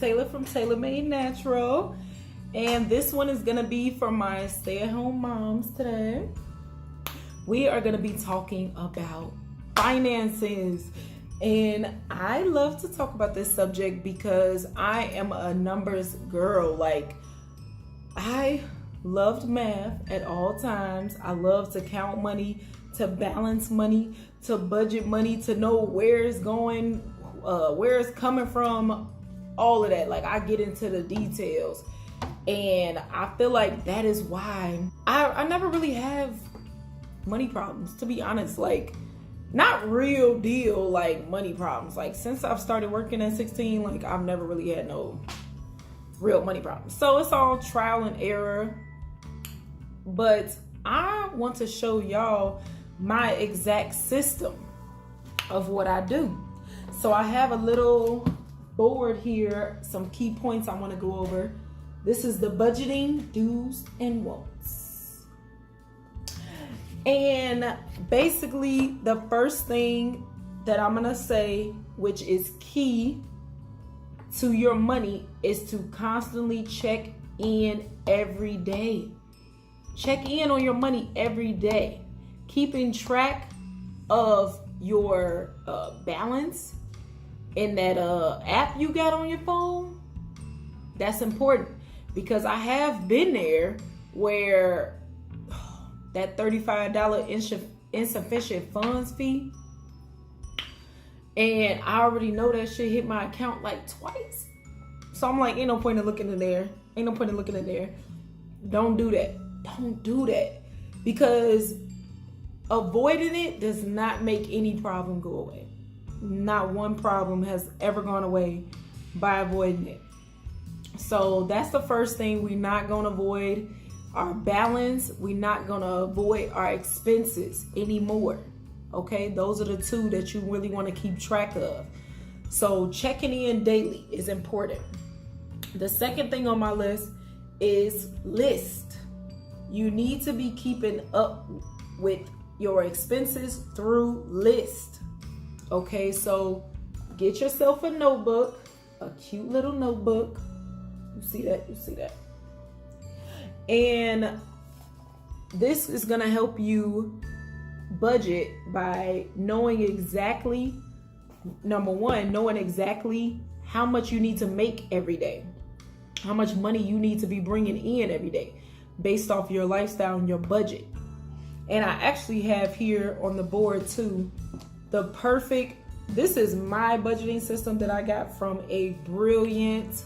Taylor from Taylor Made Natural, and this one is gonna be for my stay-at-home moms today. We are gonna be talking about finances, and I love to talk about this subject because I am a numbers girl. Like, I loved math at all times. I love to count money, to balance money, to budget money, to know where it's going, where it's coming from, all of that. Like, I get into the details, and I feel like that is why I never really have money problems, to be honest. Like, not real deal like money problems. Like, since I've started working at 16, like, I've never really had no real money problems. So it's all trial and error. But I want to show y'all my exact system of what I do. So I have a little board here, some key points I want to go over. This is the budgeting do's and won'ts. And basically, the first thing that I'm gonna say, which is key to your money, is to constantly check in every day. Check in on your money every day. Keeping track of your balance in that app you got on your phone, that's important, because I have been there where that $35 insufficient funds fee, and I already know that shit hit my account like twice. So I'm like, ain't no point in looking in there. Ain't no point in looking in there. Don't do that. Don't do that, because avoiding it does not make any problem go away. Not one problem has ever gone away by avoiding it. So that's the first thing. We're not going to avoid our balance. We're not going to avoid our expenses anymore. Okay, those are the two that you really want to keep track of. So checking in daily is important. The second thing on my list is list. You need to be keeping up with your expenses through list. Okay, so get yourself a notebook, a cute little notebook. You see that? You see that? And this is gonna help you budget by knowing exactly, number one, knowing exactly how much you need to make every day, how much money you need to be bringing in every day based off your lifestyle and your budget. And I actually have here on the board too, this is my budgeting system that I got from a brilliant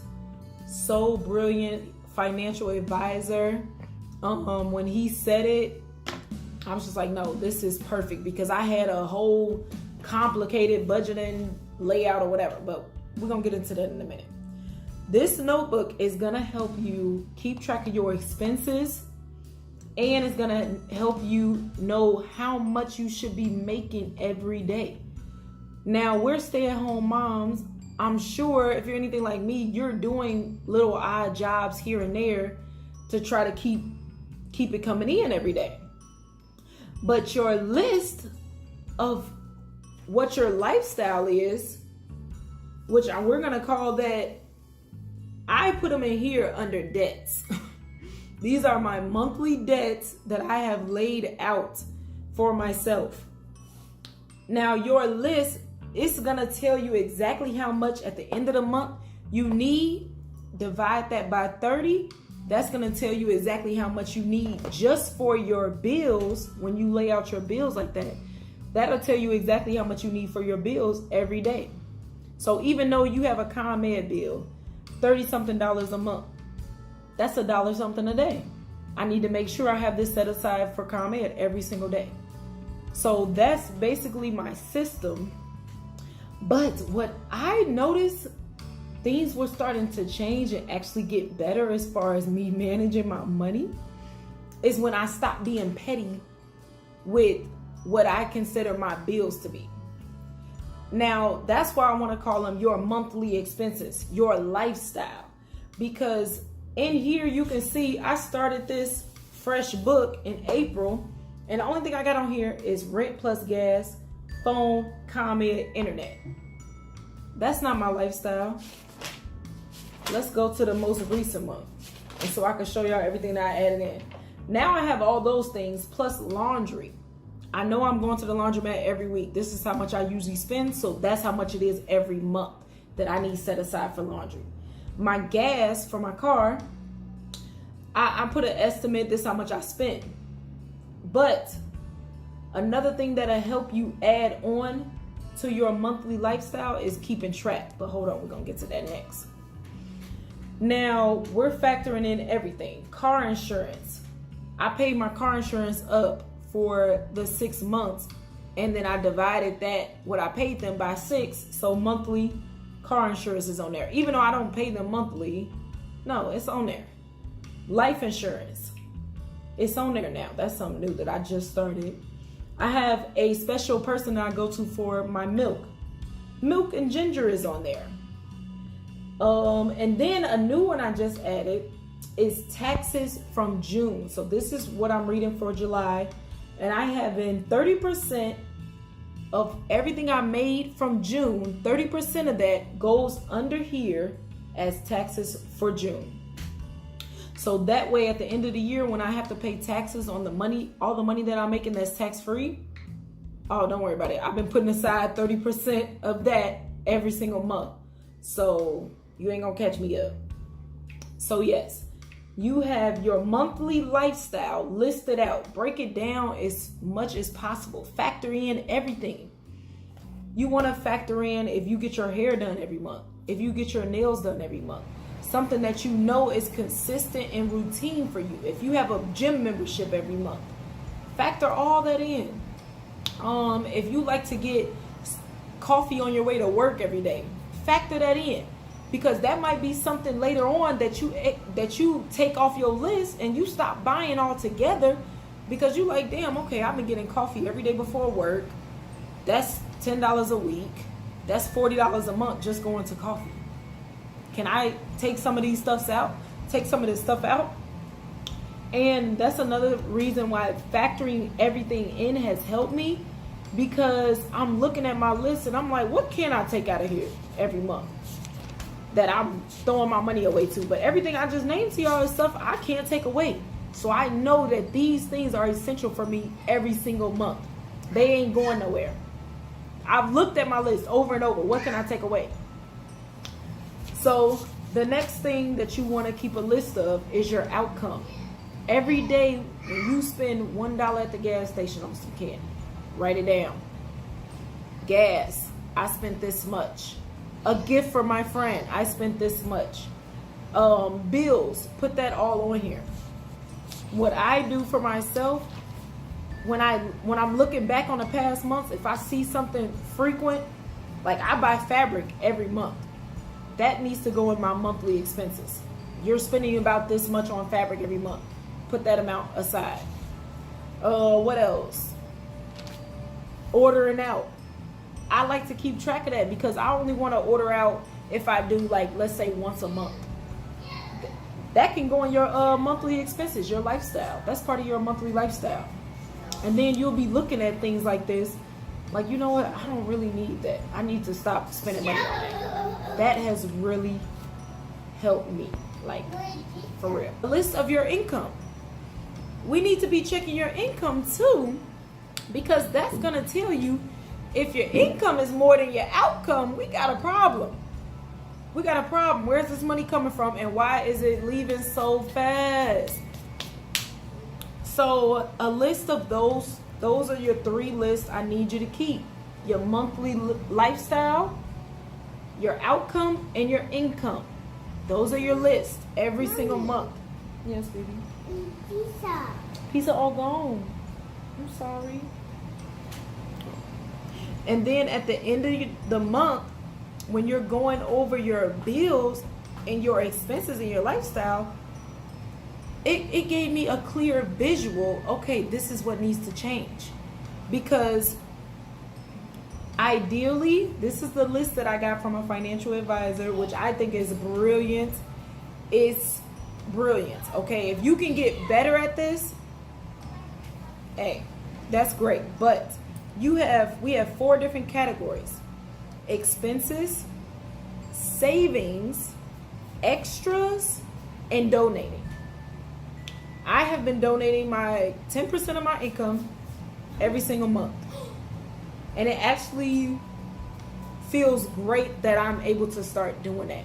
financial advisor. When he said it, I was just like, no, this is perfect, because I had a whole complicated budgeting layout or whatever, but we're gonna get into that in a minute. This notebook is gonna help you keep track of your expenses, and it's gonna help you know how much you should be making every day. Now, we're stay-at-home moms. I'm sure if you're anything like me, you're doing little odd jobs here and there to try to keep it coming in every day. But your list of what your lifestyle is, which we're gonna call that, I put them in here under debts. These are my monthly debts that I have laid out for myself. Now, your list is gonna tell you exactly how much at the end of the month you need. Divide that by 30. That's gonna tell you exactly how much you need just for your bills. When you lay out your bills like that, that'll tell you exactly how much you need for your bills every day. So even though you have a ComEd bill, $30-something a month, that's $1 something a day. I need to make sure I have this set aside for ComEd every single day. So that's basically my system. But what I noticed, things were starting to change and actually get better as far as me managing my money, is when I stopped being petty with what I consider my bills to be. Now, that's why I want to call them your monthly expenses, your lifestyle. Because in here you can see I started this fresh book in April, and the only thing I got on here is rent plus gas, phone, ComEd, internet. That's not my lifestyle. let's go to the most recent month. And so I can show y'all everything that I added in. Now I have all those things plus laundry. I know I'm going to the laundromat every week. This is how much I usually spend. So that's how much it is every month that I need set aside for laundry. My gas for my car, I put an estimate. This is how much I spent. But another thing that'll help you add on to your monthly lifestyle is keeping track. But hold on, we're going to get to that next. Now, we're factoring in everything. Car insurance. I paid my car insurance up for the 6 months, and then I divided that, what I paid them, by 6. So monthly car insurance is on there. Even though I don't pay them monthly, no, it's on there. Life insurance, it's on there now. That's something new that I just started. I have a special person that I go to for my milk. Milk and ginger is on there. And then a new one I just added is taxes from June. So this is what I'm reading for July. And I have in 30% of everything I made from June, 30% of that goes under here as taxes for June. So that way at the end of the year, when I have to pay taxes on the money, all the money that I'm making that's tax free, oh, don't worry about it. I've been putting aside 30% of that every single month. So you ain't gonna catch me up. So yes, you have your monthly lifestyle listed out. Break it down as much as possible. Factor in everything. You want to factor in if you get your hair done every month, if you get your nails done every month, something that you know is consistent and routine for you. If you have a gym membership every month, factor all that in. If you like to get coffee on your way to work every day, factor that in. Because that might be something later on that you take off your list and you stop buying altogether because you like, damn, okay, I've been getting coffee every day before work. That's $10 a week. That's $40 a month just going to coffee. Can I take some of these stuffs out? Take some of this stuff out? And that's another reason why factoring everything in has helped me, because I'm looking at my list and I'm like, what can I take out of here every month that I'm throwing my money away to? But everything I just named to y'all is stuff I can't take away. So I know that these things are essential for me every single month. They ain't going nowhere. I've looked at my list over and over. What can I take away? So the next thing that you want to keep a list of is your outcome. Every day when you spend $1 at the gas station on some candy, write it down. Gas, I spent this much. A gift for my friend, I spent this much. Bills, put that all on here. What I do for myself, when I'm looking back on the past months, if I see something frequent, like I buy fabric every month, that needs to go in my monthly expenses. You're spending about this much on fabric every month. Put that amount aside. What else? Ordering out. I like to keep track of that because I only want to order out if I do, like, let's say once a month. That can go in your monthly expenses, your lifestyle. That's part of your monthly lifestyle. And then you'll be looking at things like this, like, you know what? I don't really need that. I need to stop spending money on that. That has really helped me, like, for real. A list of your income. We need to be checking your income too, because that's going to tell you if your income is more than your outcome, we got a problem. We got a problem. Where's this money coming from and why is it leaving so fast? So a list of those are your 3 lists I need you to keep. Your monthly lifestyle, your outcome, and your income. Those are your lists every single month. Yes, baby. Pizza. Pizza all gone. I'm sorry. And then at the end of the month, when you're going over your bills and your expenses and your lifestyle, it gave me a clear visual. Okay, this is what needs to change. Because ideally, this is the list that I got from a financial advisor, which I think is brilliant. It's brilliant. Okay, if you can get better at this, hey, that's great. But we have 4 different categories: expenses, savings, extras and donating. I have been donating my 10% of my income every single month. And it actually feels great that I'm able to start doing that.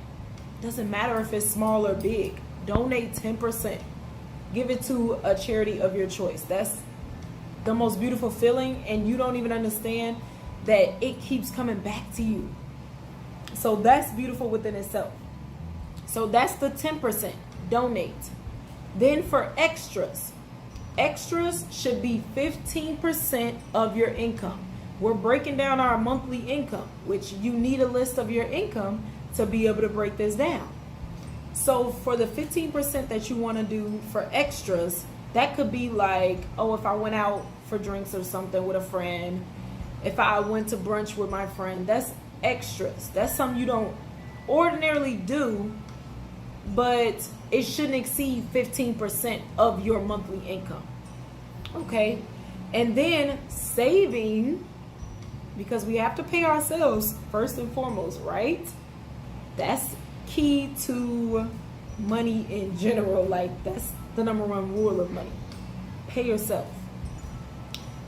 Doesn't matter if it's small or big. Donate 10%. Give it to a charity of your choice. That's the most beautiful feeling, and you don't even understand that it keeps coming back to you. So that's beautiful within itself. So that's the 10%. Donate. Then for extras should be 15% of your income. We're breaking down our monthly income, which you need a list of your income to be able to break this down. So for the 15% that you want to do for extras, that could be like, oh, if I went out for drinks or something with a friend, if I went to brunch with my friend, that's extras. That's something you don't ordinarily do, but it shouldn't exceed 15% of your monthly income. Okay? And then saving, because we have to pay ourselves first and foremost, right? That's key to money in general. Like, that's the number one rule of money. Pay yourself.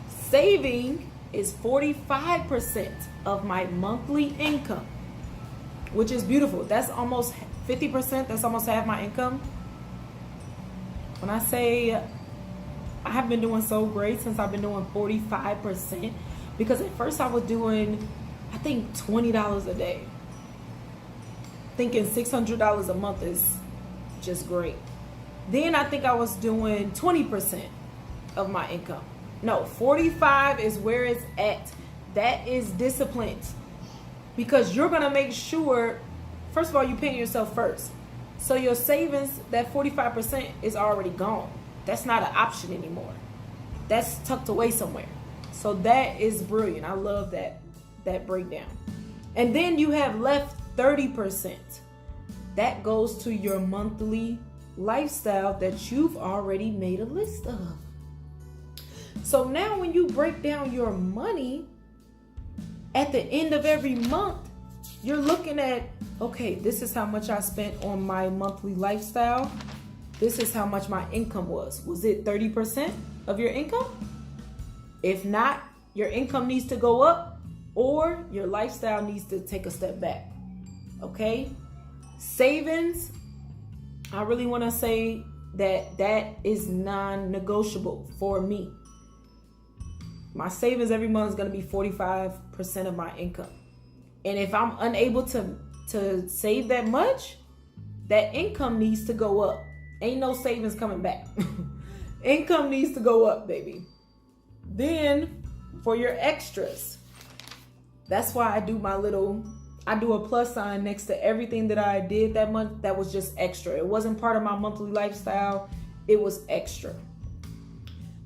Saving is 45% of my monthly income, which is beautiful. That's almost 50%. That's almost half my income. When I say I have been doing so great since I've been doing 45%, because at first I was doing, I think, $20 a day. Thinking $600 a month is just great. Then I think I was doing 20% of my income. No, 45 is where it's at. That is disciplined. Because you're going to make sure, first of all, you're paying yourself first. So your savings, that 45% is already gone. That's not an option anymore. That's tucked away somewhere. So that is brilliant. I love that breakdown. And then you have left 30%. That goes to your monthly lifestyle that you've already made a list of. So now when you break down your money at the end of every month, you're looking at, okay, this is how much I spent on my monthly lifestyle. This is how much my income was. Was it 30% of your income? If not, your income needs to go up or your lifestyle needs to take a step back. Okay? Savings, I really want to say that is non-negotiable for me. My savings every month is going to be 45% of my income. And if I'm unable to save that much, that income needs to go up. Ain't no savings coming back. Income needs to go up, baby. Then for your extras, that's why I do a plus sign next to everything that I did that month that was just extra. It wasn't part of my monthly lifestyle. It was extra.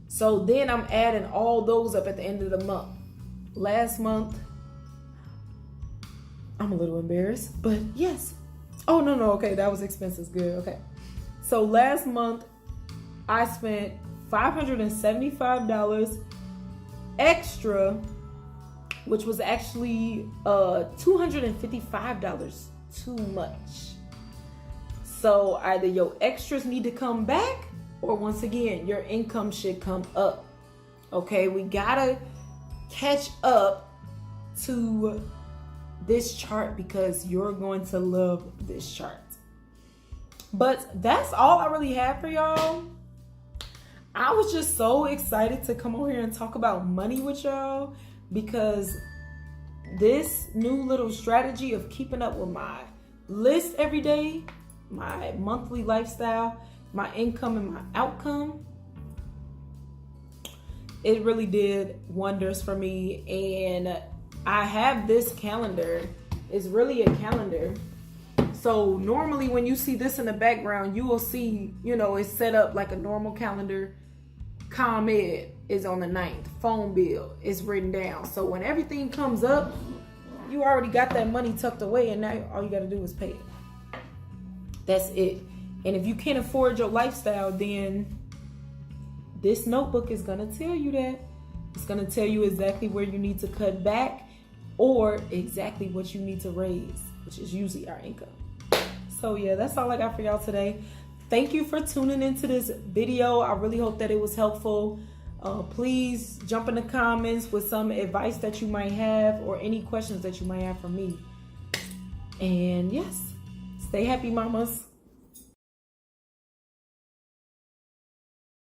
So then I'm adding all those up at the end of the month. Last month, I'm a little embarrassed, but yes. Oh, no. Okay, that was expenses. Good. Okay. So last month, I spent $575 extra, which was actually $255 too much. So either your extras need to come back, or once again, your income should come up. Okay, we gotta catch up to this chart because you're going to love this chart. But that's all I really have for y'all. I was just so excited to come over here and talk about money with y'all because this new little strategy of keeping up with my list every day, my monthly lifestyle, my income and my outcome, it really did wonders for me. And I have this calendar. It's really a calendar. So normally when you see this in the background, you will see, it's set up like a normal calendar. ComEd is on the 9th. Phone bill is written down. So when everything comes up, you already got that money tucked away, and now all you got to do is pay it. That's it. And if you can't afford your lifestyle, then this notebook is going to tell you that. It's going to tell you exactly where you need to cut back or exactly what you need to raise, which is usually our income. So yeah, that's all I got for y'all today. Thank you for tuning into this video. I really hope that it was helpful. Please jump in the comments with some advice that you might have or any questions that you might have for me. And yes, stay happy, mamas.